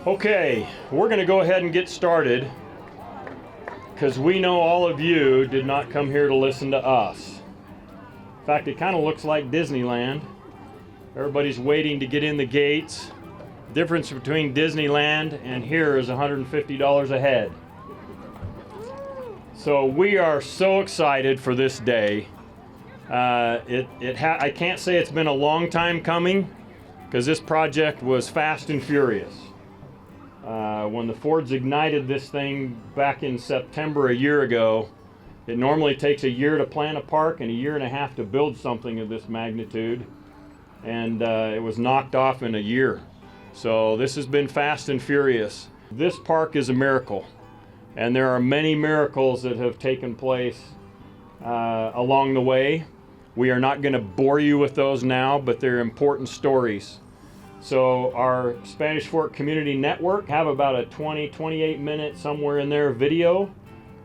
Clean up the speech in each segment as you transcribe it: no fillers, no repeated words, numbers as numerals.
Okay, we're going to go ahead and get started because we know all of you did not come here to listen to us. In fact, it kind of looks like Disneyland. Everybody's waiting to get in the gates. The difference between Disneyland and here is $150 a head. So we are so excited for this day. I can't say it's been a long time coming because this project was fast and furious. When the Fords ignited this thing back in September a year ago, it normally takes a year to plan a park and a year and a half to build something of this magnitude, and it was knocked off in a year. So this has been fast and furious. This park is a miracle, and there are many miracles that have taken place along the way. We are not going to bore you with those now, but they're important stories. So our Spanish Fork Community Network have about a 28 minute, somewhere in there, video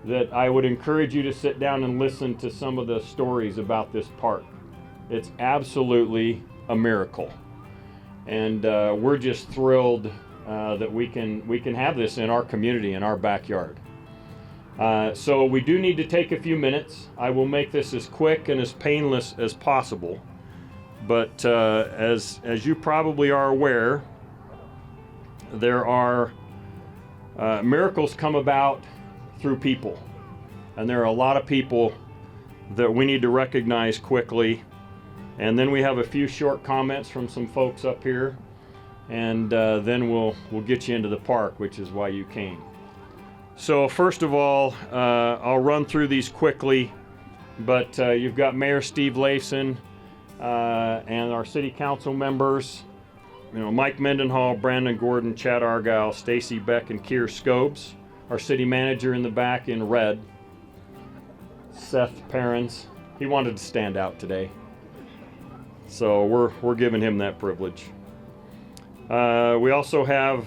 that I would encourage you to sit down and listen to some of the stories about this park. It's absolutely a miracle. And we're just thrilled that we can have this in our community, in our backyard. So we do need to take a few minutes. I will make this as quick and as painless as possible. But as you probably are aware, there are miracles come about through people. And there are a lot of people that we need to recognize quickly. And then we have a few short comments from some folks up here. And then we'll get you into the park, which is why you came. So first of all, I'll run through these quickly. But you've got Mayor Steve Lifeson, and our city council members, Mike Mendenhall, Brandon Gordon, Chad Argyle, Stacy Beck, and Keir Scobes. Our city manager in the back in red, Seth Perrins. He wanted to stand out today, so we're giving him that privilege. We also have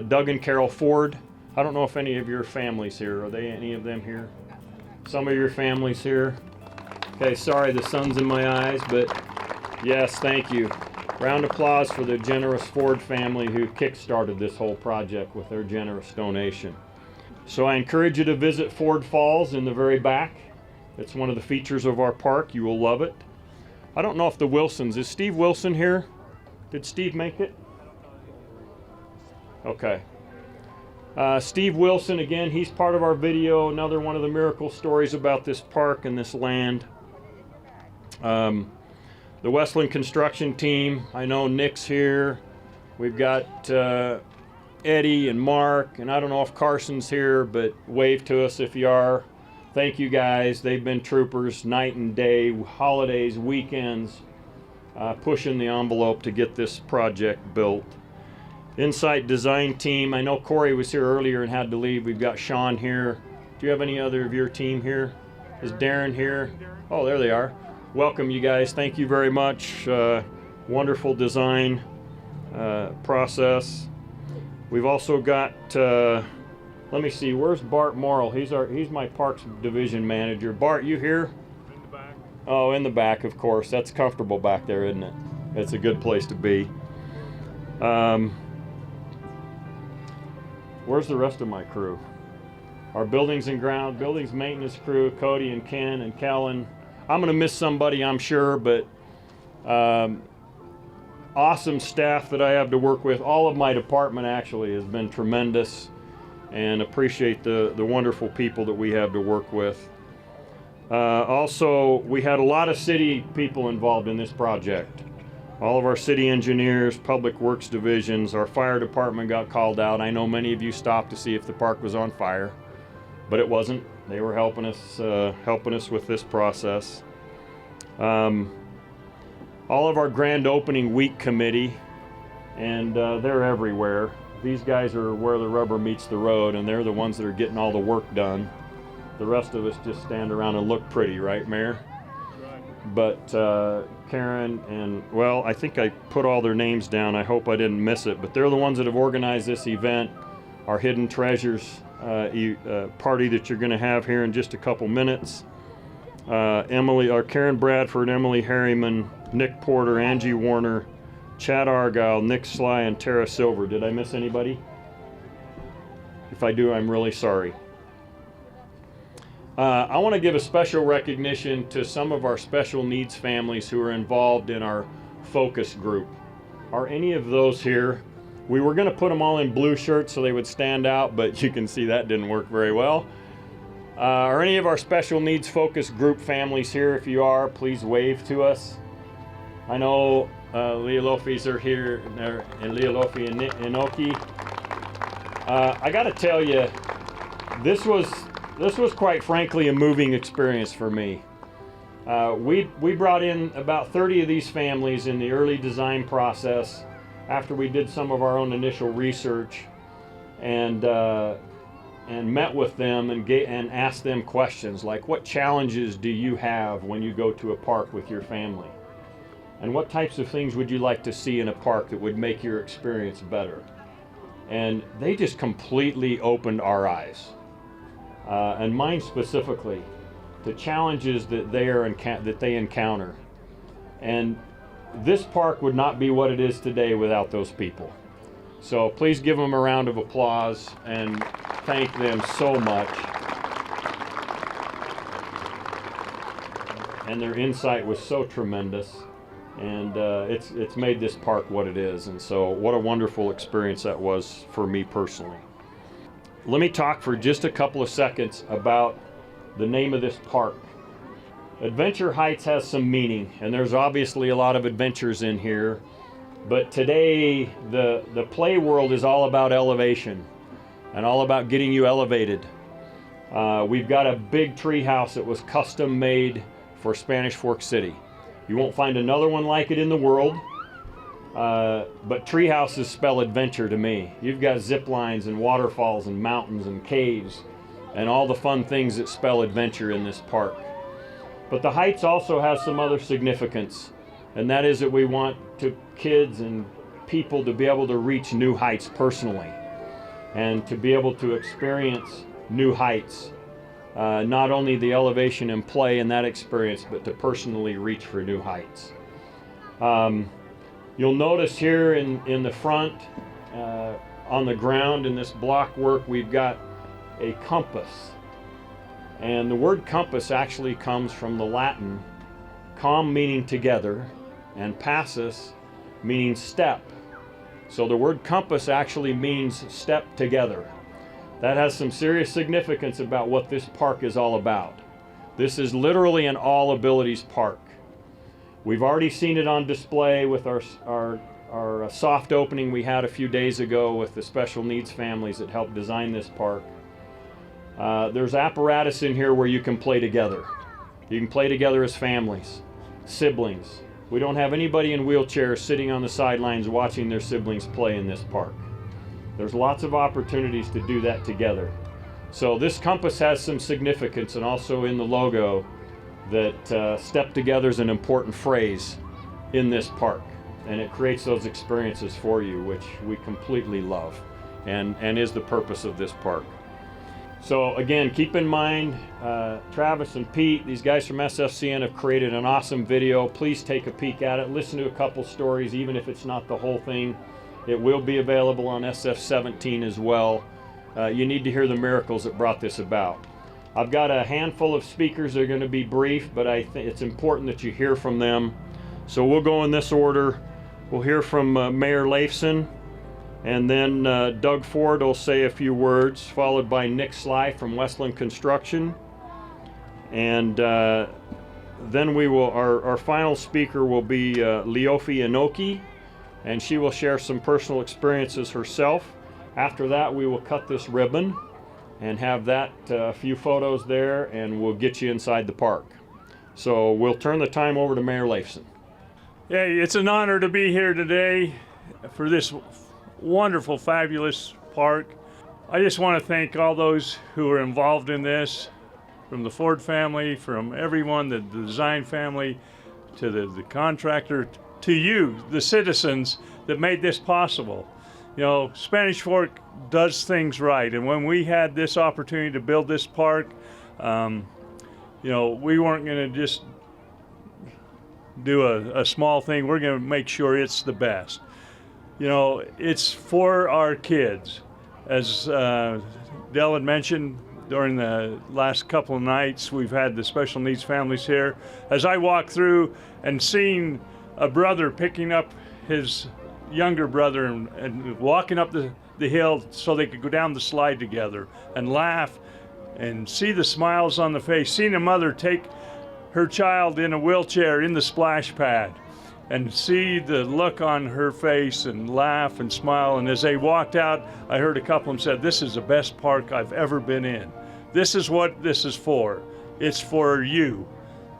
Doug and Carol Ford. I don't know if any of your families here. Are they any of them here? Some of your families here. Okay, sorry the sun's in my eyes, but yes, thank you. Round of applause for the generous Ford family who kick-started this whole project with their generous donation. So I encourage you to visit Ford Falls in the very back. It's one of the features of our park. You will love it. I don't know if the Wilsons, is Steve Wilson here? Did Steve make it? Okay. Steve Wilson, again, he's part of our video, another one of the miracle stories about this park and this land. The Westland Construction team, I know Nick's here. We've got Eddie and Mark, and I don't know if Carson's here, but wave to us if you are. Thank you guys. They've been troopers night and day, holidays, weekends, pushing the envelope to get this project built. Insight design team, I know Corey was here earlier and had to leave. We've got Sean here. Do you have any other of your team here? Is Darren here? Oh, there they are. Welcome, you guys. Thank you very much. Wonderful design process. We've also got, let me see, where's Bart Morrill? He's my Parks Division manager. Bart, you here? In the back. Oh, in the back, of course. That's comfortable back there, isn't it? It's a good place to be. Where's the rest of my crew? Our buildings maintenance crew, Cody and Ken and Kellen. I'm going to miss somebody, I'm sure, but awesome staff that I have to work with. All of my department actually has been tremendous, and appreciate the wonderful people that we have to work with. Also, we had a lot of city people involved in this project. All of our city engineers, public works divisions, our fire department got called out. I know many of you stopped to see if the park was on fire, but it wasn't. They were helping us with this process. All of our grand opening week committee, and they're everywhere. These guys are where the rubber meets the road, and they're the ones that are getting all the work done. The rest of us just stand around and look pretty, right, Mayor? Right. But Karen and, well, I think I put all their names down. I hope I didn't miss it, but they're the ones that have organized this event, our Hidden Treasures party that you're going to have here in just a couple minutes. Karen Bradford, Emily Harriman, Nick Porter, Angie Warner, Chad Argyle, Nick Sly, and Tara Silver. Did I miss anybody? If I do, I'm really sorry. I want to give a special recognition to some of our special needs families who are involved in our focus group. Are any of those here? We were going to put them all in blue shirts so they would stand out, but you can see that didn't work very well. Are any of our special needs focus group families here? If you are, please wave to us. I know Leolofis are here, and Leolofi and Inoki. I got to tell you, this was quite frankly a moving experience for me. We brought in about 30 of these families in the early design process after we did some of our own initial research, and met with them and asked them questions like, what challenges do you have when you go to a park with your family? And what types of things would you like to see in a park that would make your experience better? And they just completely opened our eyes, and mine specifically, to challenges that they encounter. And this park would not be what it is today without those people. So please give them a round of applause and thank them so much. And their insight was so tremendous, and it's made this park what it is. And so what a wonderful experience that was for me personally. Let me talk for just a couple of seconds about the name of this park. Adventure Heights has some meaning, and there's obviously a lot of adventures in here. But today, the play world is all about elevation and all about getting you elevated. We've got a big tree house that was custom made for Spanish Fork City. You won't find another one like it in the world, but tree houses spell adventure to me. You've got zip lines and waterfalls and mountains and caves and all the fun things that spell adventure in this park. But the Heights also has some other significance, and that is that we want kids and people to be able to reach new heights personally and to be able to experience new heights. Not only the elevation and play in that experience, but to personally reach for new heights. You'll notice here in the front, on the ground in this block work, we've got a compass. And the word compass actually comes from the Latin, com meaning together, and passus meaning step. So the word compass actually means step together. That has some serious significance about what this park is all about. This is literally an all abilities park. We've already seen it on display with our soft opening we had a few days ago with the special needs families that helped design this park. There's apparatus in here where you can play together. You can play together as families, siblings. We don't have anybody in wheelchairs sitting on the sidelines watching their siblings play in this park. There's lots of opportunities to do that together. So this compass has some significance, and also in the logo that step together is an important phrase in this park, and it creates those experiences for you, which we completely love and is the purpose of this park. So again, keep in mind, Travis and Pete, these guys from SFCN have created an awesome video. Please take a peek at it. Listen to a couple stories, even if it's not the whole thing. It will be available on SF17 as well. You need to hear the miracles that brought this about. I've got a handful of speakers that are going to be brief, but I think it's important that you hear from them. So we'll go in this order. We'll hear from Mayor Lifeson, and then Doug Ford will say a few words, followed by Nick Sly from Westland Construction. And then we will, our final speaker will be Leofi Inoki, and she will share some personal experiences herself. After that, we will cut this ribbon and have that a few photos there, and we'll get you inside the park. So we'll turn the time over to Mayor Lifeson. Yeah, it's an honor to be here today for this wonderful, fabulous park. I just want to thank all those who are involved in this, from the Ford family, from everyone, the design family, to the contractor, to you, the citizens that made this possible. You know, Spanish Fork does things right, and when we had this opportunity to build this park, you know, we weren't going to just do a small thing. We're going to make sure it's the best. You know, it's for our kids. As Dell had mentioned, during the last couple of nights, we've had the special needs families here. As I walked through and seeing a brother picking up his younger brother and walking up the hill so they could go down the slide together and laugh and see the smiles on the face, seeing a mother take her child in a wheelchair in the splash pad and see the look on her face and laugh and smile. And as they walked out, I heard a couple of them said, "This is the best park I've ever been in. This is what this is for. It's for you,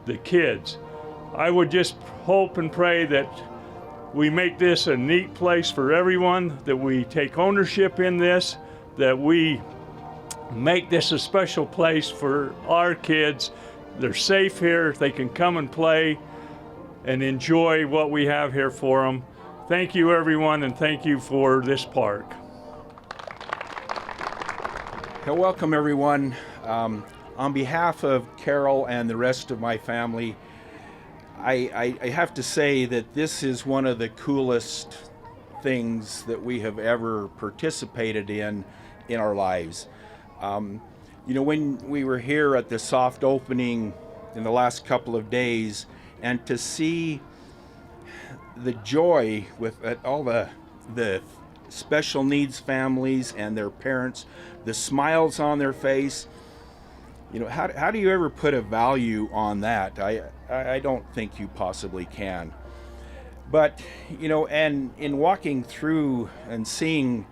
the kids." I would just hope and pray that we make this a neat place for everyone, that we take ownership in this, that we make this a special place for our kids. They're safe here. They can come and play and enjoy what we have here for them. Thank you, everyone, and thank you for this park. Welcome, everyone. On behalf of Carol and the rest of my family, I have to say that this is one of the coolest things that we have ever participated in our lives. You know, when we were here at the soft opening in the last couple of days, and to see the joy with all the special needs families and their parents, the smiles on their face, you know, how do you ever put a value on that? I don't think you possibly can. But, you know, and in walking through and seeing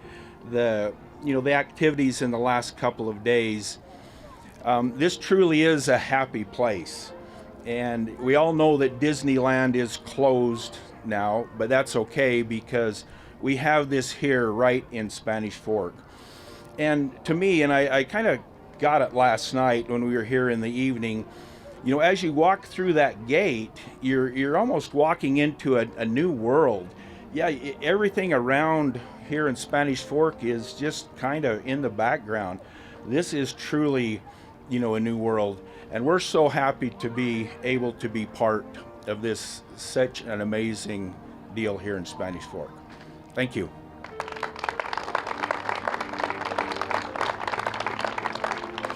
the activities in the last couple of days, this truly is a happy place. And we all know that Disneyland is closed now, but that's okay because we have this here right in Spanish Fork. And to me, and I kind of got it last night when we were here in the evening, you know, as you walk through that gate, you're almost walking into a new world. Yeah, everything around here in Spanish Fork is just kind of in the background. This is truly, you know, a new world. And we're so happy to be able to be part of this, such an amazing deal here in Spanish Fork. Thank you.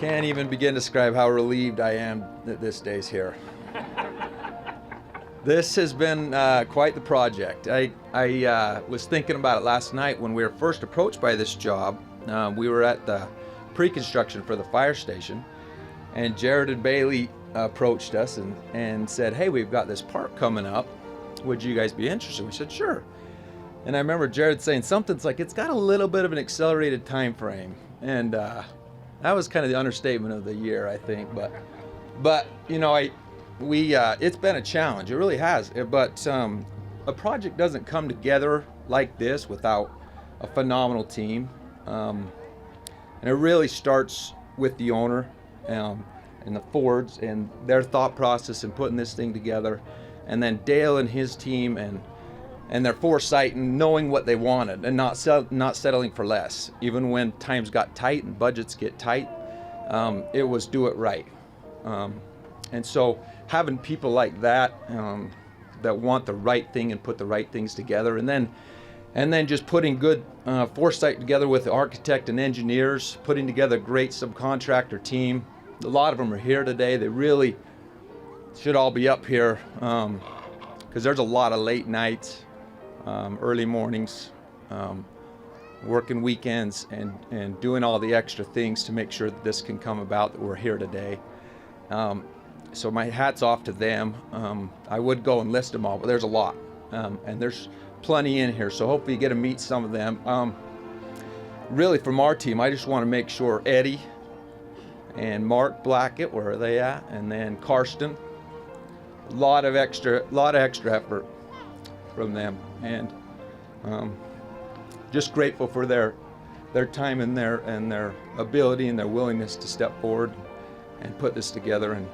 Can't even begin to describe how relieved I am that this day's here. This has been quite the project. I was thinking about it last night when we were first approached by this job. We were at the pre-construction for the fire station, and Jared and Bailey approached us and said, "Hey, we've got this park coming up. Would you guys be interested?" We said, "Sure." And I remember Jared saying something's like, "It's got a little bit of an accelerated time frame." And that was kind of the understatement of the year, I think. But you know, it's been a challenge. It really has. But a project doesn't come together like this without a phenomenal team. And it really starts with the owner and the Fords and their thought process in putting this thing together, and then Dale and his team and their foresight and knowing what they wanted and not settling for less. Even when times got tight and budgets get tight, it was do it right. And so having people like that that want the right thing and put the right things together, and then just putting good foresight together with the architect and engineers, putting together a great subcontractor team. A lot of them are here today. They really should all be up here because there's a lot of late nights, early mornings, working weekends, and doing all the extra things to make sure that this can come about, that we're here today. So my hat's off to them. I would go and list them all, but there's a lot, and there's plenty in here, so hopefully you get to meet some of them. Really, from our team, I just want to make sure Eddie and Mark Blackett, where are they at? And then Karsten. A lot of extra effort from them, and just grateful for their time and their ability and their willingness to step forward and put this together. And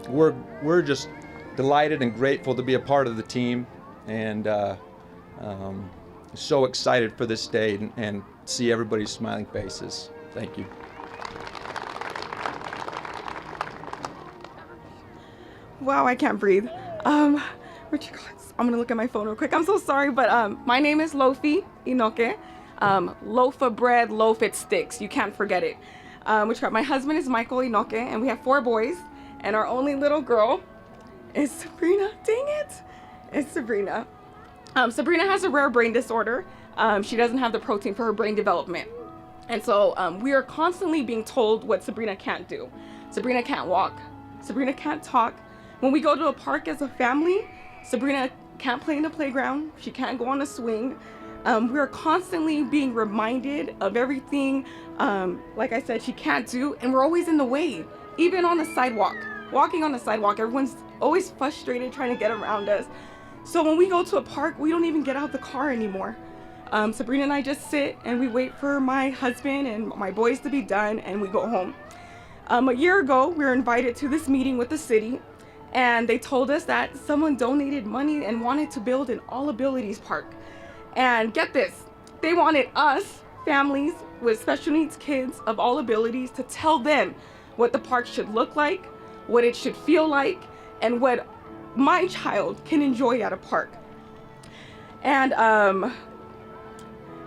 we're just delighted and grateful to be a part of the team, and so excited for this day and see everybody's smiling faces. Thank you. Wow, I can't breathe. I'm gonna look at my phone real quick. I'm so sorry, but my name is Lofi Inoke. Loaf of bread, loaf it sticks. You can't forget it. My husband is Michael Inoke, and we have 4 boys, and our only little girl is Sabrina. Dang it! It's Sabrina. Sabrina has a rare brain disorder. She doesn't have the protein for her brain development. And so we are constantly being told what Sabrina can't do. Sabrina can't walk. Sabrina can't talk. When we go to a park as a family, Sabrina can't play in the playground. She can't go on a swing. We are constantly being reminded of everything, like I said, she can't do, and we're always in the way. Even on the sidewalk, walking on the sidewalk, everyone's always frustrated trying to get around us. So when we go to a park, we don't even get out of the car anymore. Sabrina and I just sit and we wait for my husband and my boys to be done, and we go home. A year ago, we were invited to this meeting with the city, and they told us that someone donated money and wanted to build an all abilities park. And get this, they wanted us, families with special needs kids of all abilities, to tell them what the park should look like, what it should feel like, and what my child can enjoy at a park. And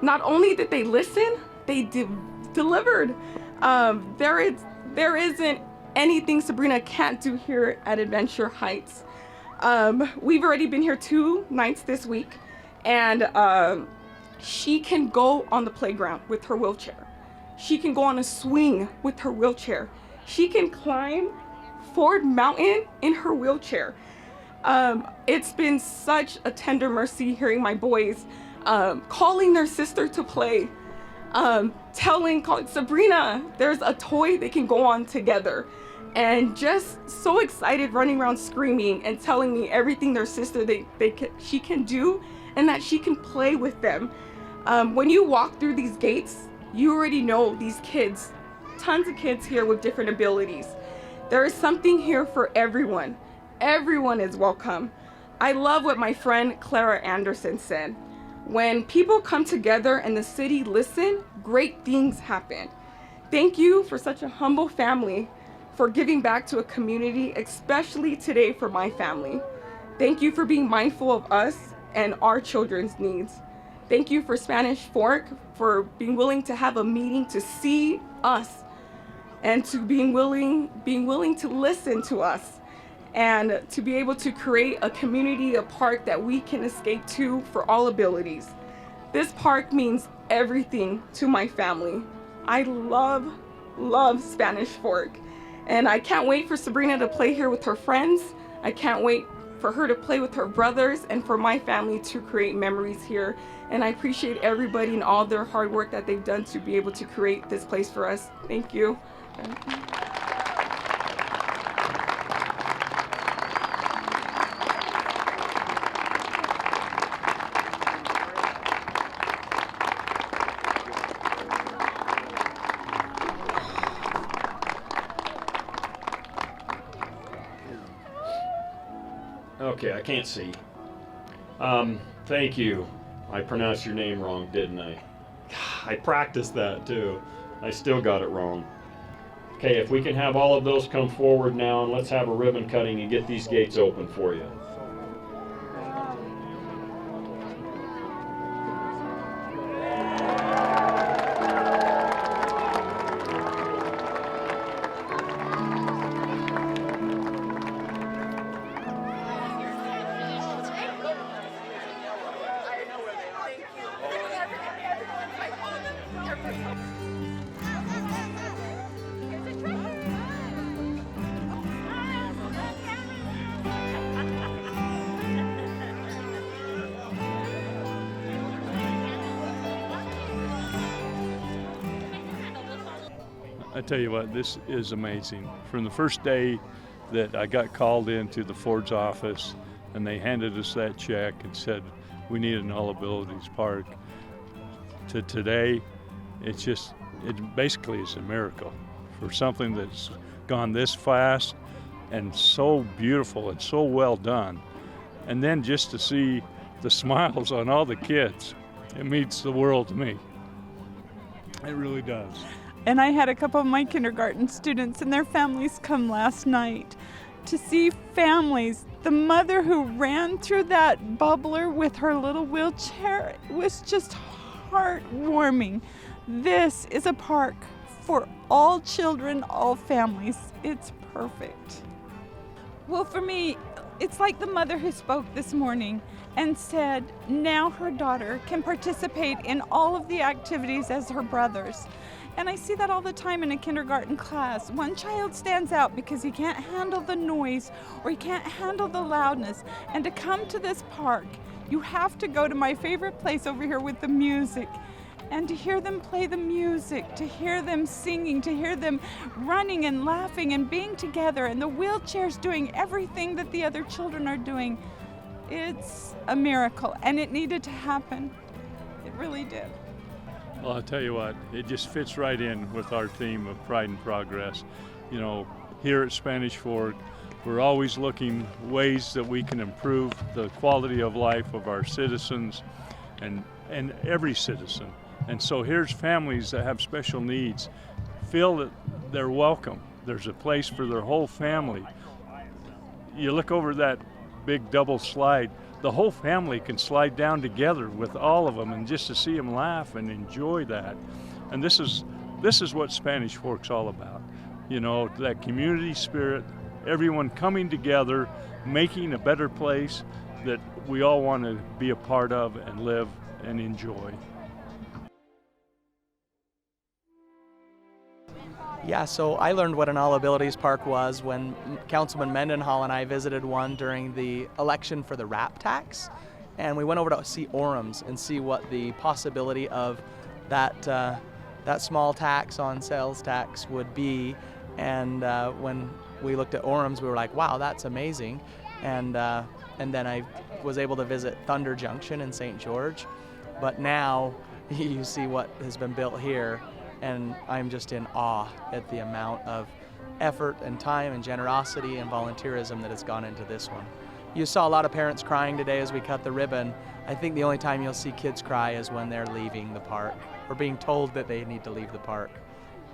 not only did they listen, they delivered. There isn't anything Sabrina can't do here at Adventure Heights. We've already been here 2 nights this week, and she can go on the playground with her wheelchair. She can go on a swing with her wheelchair. She can climb Ford Mountain in her wheelchair. It's been such a tender mercy hearing my boys calling their sister to play, calling Sabrina, there's a toy they can go on together, and just so excited, running around screaming and telling me everything their sister she can do and that she can play with them. When you walk through these gates, you already know these kids, tons of kids here with different abilities. There is something here for everyone. Everyone is welcome. I love what my friend Clara Anderson said. When people come together and the city listen, great things happen. Thank you for such a humble family, for giving back to a community, especially today for my family. Thank you for being mindful of us and our children's needs. Thank you for Spanish Fork for being willing to have a meeting to see us and to being willing to listen to us, and to be able to create a community, a park that we can escape to for all abilities. This park means everything to my family. I love Spanish Fork, and I can't wait for Sabrina to play here with her friends. I can't wait for her to play with her brothers and for my family to create memories here. And I appreciate everybody and all their hard work that they've done to be able to create this place for us. Thank you. Okay, I can't see. Thank you. I pronounced your name wrong, didn't I? I practiced that too. I still got it wrong. Okay, if we can have all of those come forward now, and let's have a ribbon cutting and get these gates open for you. I tell you what, this is amazing. From the first day that I got called into the Ford's office and they handed us that check and said we need an all abilities park, to today, it basically is a miracle for something that's gone this fast and so beautiful and so well done. And then just to see the smiles on all the kids, it means the world to me. It really does. And I had a couple of my kindergarten students and their families come last night to see families. The mother who ran through that bubbler with her little wheelchair was just heartwarming. This is a park for all children, all families. It's perfect. Well, for me, it's like the mother who spoke this morning and said now her daughter can participate in all of the activities as her brothers. And I see that all the time in a kindergarten class. One child stands out because he can't handle the noise or he can't handle the loudness. And to come to this park, you have to go to my favorite place over here with the music. And to hear them play the music, to hear them singing, to hear them running and laughing and being together, and the wheelchairs doing everything that the other children are doing. It's a miracle, and it needed to happen. It really did. Well, I'll tell you what, it just fits right in with our theme of pride and progress. You know, here at Spanish Fork, we're always looking ways that we can improve the quality of life of our citizens and every citizen. And so here's families that have special needs. Feel that they're welcome. There's a place for their whole family. You look over that big double slide, the whole family can slide down together with all of them, and just to see them laugh and enjoy that. And this is what Spanish Fork's all about. You know, that community spirit, everyone coming together, making a better place that we all want to be a part of and live and enjoy. Yeah, so I learned what an all abilities park was when Councilman Mendenhall and I visited one during the election for the RAP tax. And we went over to see Orams and see what the possibility of that small tax on sales tax would be. And when we looked at Orams, we were like, wow, that's amazing. And then I was able to visit Thunder Junction in St. George. But now you see what has been built here, and I'm just in awe at the amount of effort and time and generosity and volunteerism that has gone into this one. You saw a lot of parents crying today as we cut the ribbon. I think the only time you'll see kids cry is when they're leaving the park or being told that they need to leave the park.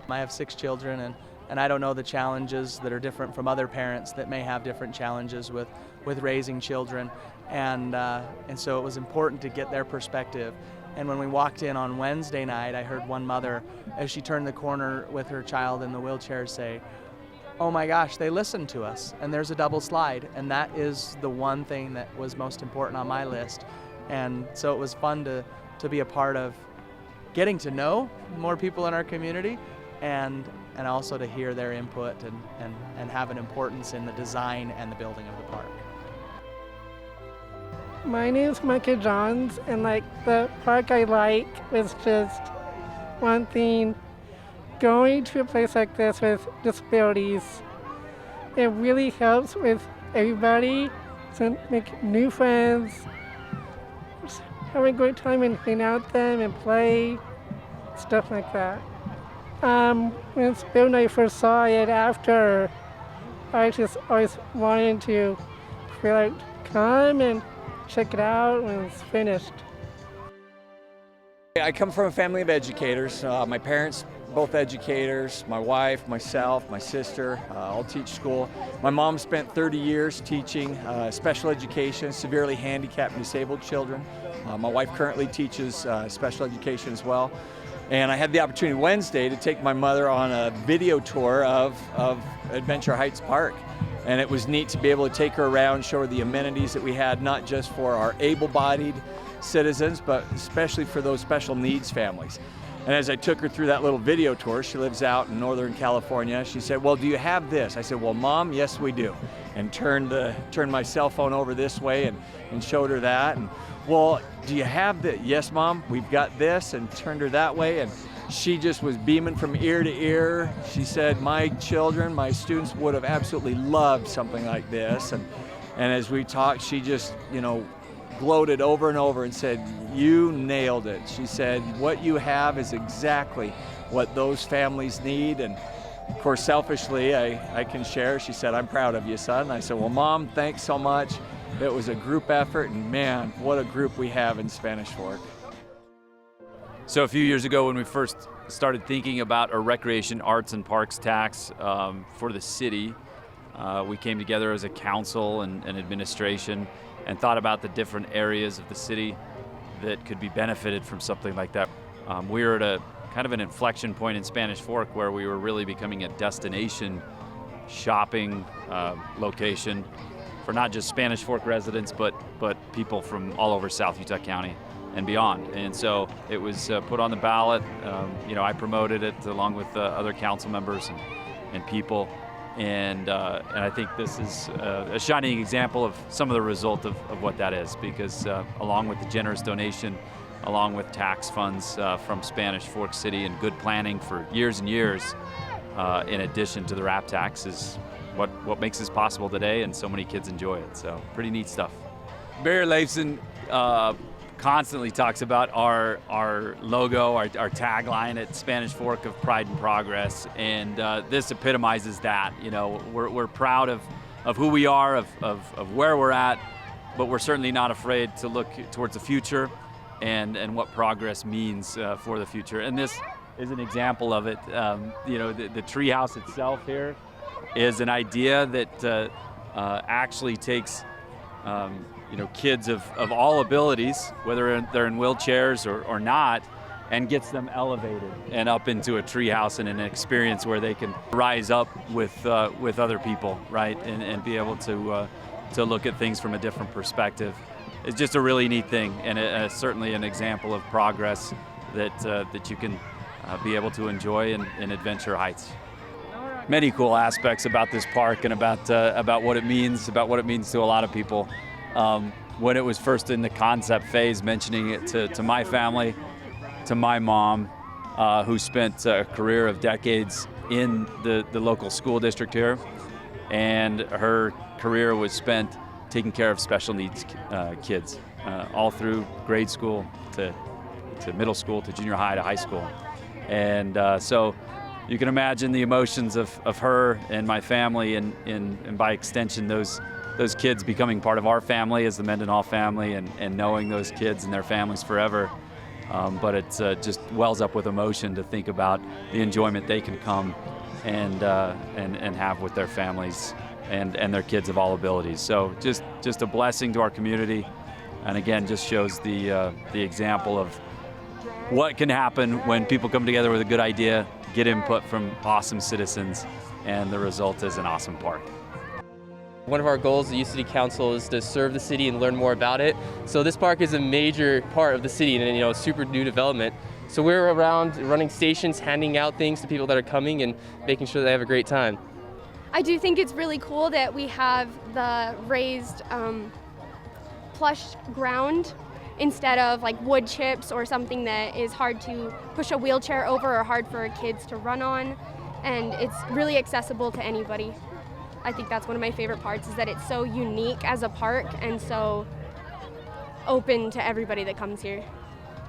I have 6 children, and I don't know the challenges that are different from other parents that may have different challenges with raising children, and so it was important to get their perspective. And when we walked in on Wednesday night, I heard one mother, as she turned the corner with her child in the wheelchair, say, oh my gosh, they listened to us, and there's a double slide. And that is the one thing that was most important on my list. And so it was fun to be a part of getting to know more people in our community, and also to hear their input and have an importance in the design and the building of the park. My name is Micah Johns, and the park I like was just one thing. Going to a place like this with disabilities, it really helps with everybody to make new friends, just have a great time and hang out with them and play, stuff like that. When it's built, when I first saw it after, I just always wanted to come and check it out when it's finished. I come from a family of educators. My parents, both educators, my wife, myself, my sister, all teach school. My mom spent 30 years teaching special education, severely handicapped and disabled children. My wife currently teaches special education as well. And I had the opportunity Wednesday to take my mother on a video tour of Adventure Heights Park. And it was neat to be able to take her around, show her the amenities that we had, not just for our able-bodied citizens, but especially for those special needs families. And as I took her through that little video tour, she lives out in Northern California, she said, well, do you have this? I said, well, Mom, yes, we do. And turned my cell phone over this way and showed her that. And, well, do you have this? Yes, Mom, we've got this, and turned her that way. And she just was beaming from ear to ear. She said, my children, my students would have absolutely loved something like this. And as we talked, she just, gloated over and over and said, you nailed it. She said, what you have is exactly what those families need. And of course, selfishly, I can share. She said, I'm proud of you, son. And I said, well, Mom, thanks so much. It was a group effort, and man, what a group we have in Spanish Fork. So a few years ago, when we first started thinking about a recreation, arts, and parks tax for the city, we came together as a council and administration and thought about the different areas of the city that could be benefited from something like that. We were at a kind of an inflection point in Spanish Fork where we were really becoming a destination shopping location for not just Spanish Fork residents, but people from all over South Utah County and beyond. And so it was put on the ballot. I promoted it along with other council members and people. And I think this is a shining example of some of the result of what that is, because along with the generous donation, along with tax funds from Spanish Fork City and good planning for years and years, in addition to the RAP tax, is what makes this possible today, and so many kids enjoy it. So pretty neat stuff. Mayor Lifeson constantly talks about our logo, our tagline at Spanish Fork of Pride and Progress, and this epitomizes that. We're proud of who we are, of where we're at, but we're certainly not afraid to look towards the future and what progress means for the future. And this is an example of it. The treehouse itself here is an idea that actually takes kids of all abilities, whether they're in wheelchairs or not, and gets them elevated and up into a treehouse and an experience where they can rise up with other people, right, and be able to look at things from a different perspective. It's just a really neat thing, and certainly an example of progress that you can be able to enjoy in Adventure Heights. Many cool aspects about this park and about what it means to a lot of people. When it was first in the concept phase, mentioning it to my family, to my mom, who spent a career of decades in the local school district here, and her career was spent taking care of special needs kids, all through grade school to middle school to junior high to high school. And so you can imagine the emotions of her and my family, and by extension those kids becoming part of our family as the Mendenhall family, and knowing those kids and their families forever. But it just wells up with emotion to think about the enjoyment they can come and have with their families and their kids of all abilities. So just a blessing to our community, and again just shows the example of what can happen when people come together with a good idea, get input from awesome citizens, and the result is an awesome park. One of our goals at the U City Council is to serve the city and learn more about it. So this park is a major part of the city, and super new development. So we're around running stations, handing out things to people that are coming and making sure they have a great time. I do think it's really cool that we have the raised plush ground instead of like wood chips or something that is hard to push a wheelchair over or hard for kids to run on. And it's really accessible to anybody. I think that's one of my favorite parts, is that it's so unique as a park and so open to everybody that comes here.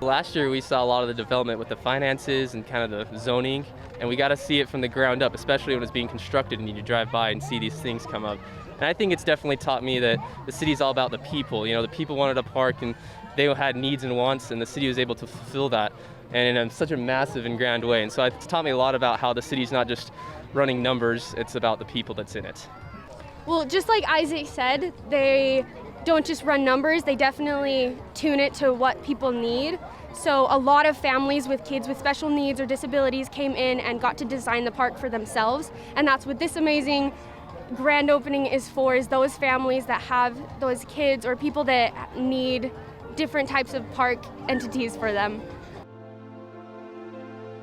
Last year we saw a lot of the development with the finances and kind of the zoning, and we got to see it from the ground up, especially when it's being constructed and you drive by and see these things come up. And I think it's definitely taught me that the city's all about the people. The people wanted a park and they had needs and wants, and the city was able to fulfill that, and in such a massive and grand way. And so it's taught me a lot about how the city's not just running numbers, it's about the people that's in it. Well, just like Isaac said, they don't just run numbers, they definitely tune it to what people need. So a lot of families with kids with special needs or disabilities came in and got to design the park for themselves, and that's what this amazing grand opening is for, is those families that have those kids or people that need different types of park entities for them.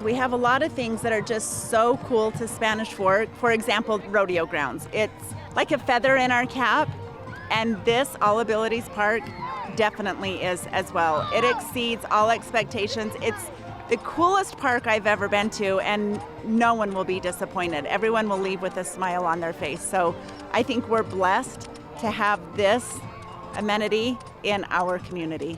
We have a lot of things that are just so cool to Spanish Fork. For example, rodeo grounds. It's like a feather in our cap, and this All Abilities Park definitely is as well. It exceeds all expectations. It's the coolest park I've ever been to, and no one will be disappointed. Everyone will leave with a smile on their face. So I think we're blessed to have this amenity in our community.